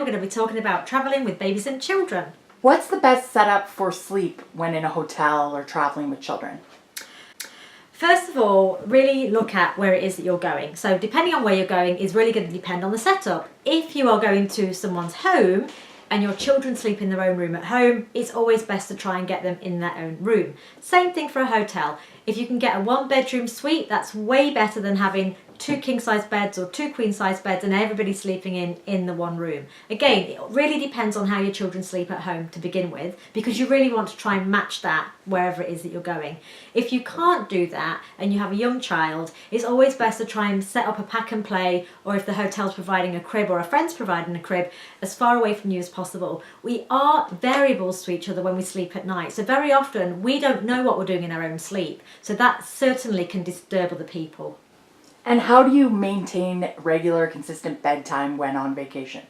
going to be talking about travelling with babies and children. What's the best setup for sleep when in a hotel or traveling with children? First of all, really look at where it is that you're going. So depending on where you're going is really going to depend on the setup. If you are going to someone's home and your children sleep in their own room at home, it's always best to try and get them in their own room. Same thing for a hotel. If you can get a 1-bedroom suite, that's way better than having 2 king-size beds or 2 queen-size beds and everybody sleeping in the one room. Again, it really depends on how your children sleep at home to begin with, because you really want to try and match that wherever it is that you're going. If you can't do that and you have a young child, it's always best to try and set up a pack and play, or if the hotel's providing a crib or a friend's providing a crib, as far away from you as possible. We are variables to each other when we sleep at night, so very often we don't know what we're doing in our own sleep, so that certainly can disturb other people. And how do you maintain regular, consistent bedtime when on vacation?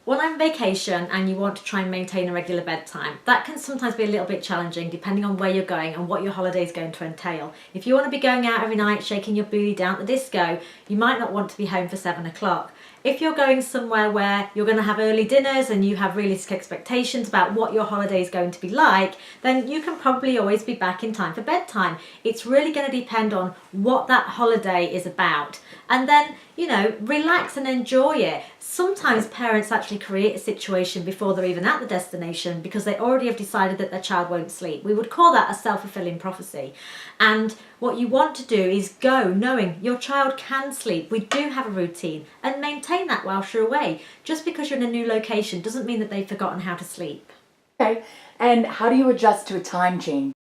When I'm on vacation and you want to try and maintain a regular bedtime, that can sometimes be a little bit challenging depending on where you're going and what your holiday is going to entail. If you want to be going out every night, shaking your booty down at the disco, you might not want to be home for 7 o'clock. If you're going somewhere where you're going to have early dinners and you have realistic expectations about what your holiday is going to be like, then you can probably always be back in time for bedtime. It's really going to depend on what that holiday is about. And then, relax and enjoy it. Sometimes parents actually create a situation before they're even at the destination because they already have decided that their child won't sleep. We would call that a self-fulfilling prophecy. And what you want to do is go knowing your child can sleep. We do have a routine, and maintain that whilst you're away. Just because you're in a new location doesn't mean that they've forgotten how to sleep. Okay, and how do you adjust to a time change?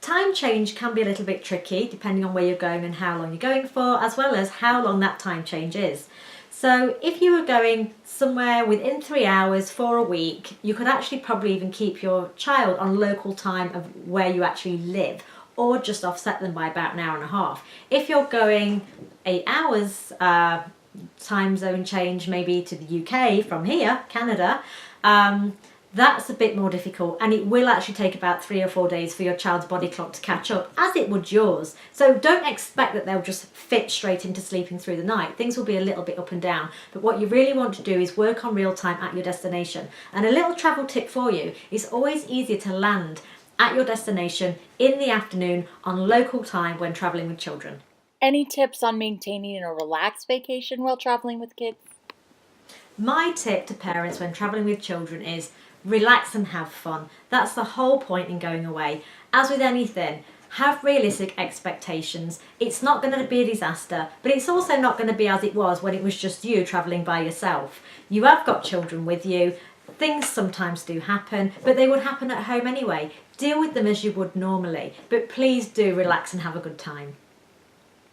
Time change can be a little bit tricky depending on where you're going and how long you're going for, as well as how long that time change is. So if you were going somewhere within 3 hours for a week, you could actually probably even keep your child on local time of where you actually live, or just offset them by about an hour and a half. If you're going 8 hours time zone change maybe to the UK from here, Canada, that's a bit more difficult, and it will actually take about 3 or 4 days for your child's body clock to catch up, as it would yours. So don't expect that they'll just fit straight into sleeping through the night. Things will be a little bit up and down, but what you really want to do is work on real time at your destination. And a little travel tip for you, it's always easier to land at your destination in the afternoon on local time when traveling with children. Any tips on maintaining a relaxed vacation while traveling with kids? My tip to parents when traveling with children is relax and have fun. That's the whole point in going away. As with anything, have realistic expectations. It's not going to be a disaster, but it's also not going to be as it was when it was just you traveling by yourself. You have got children with you. Things sometimes do happen, but they would happen at home anyway. Deal with them as you would normally, but please do relax and have a good time.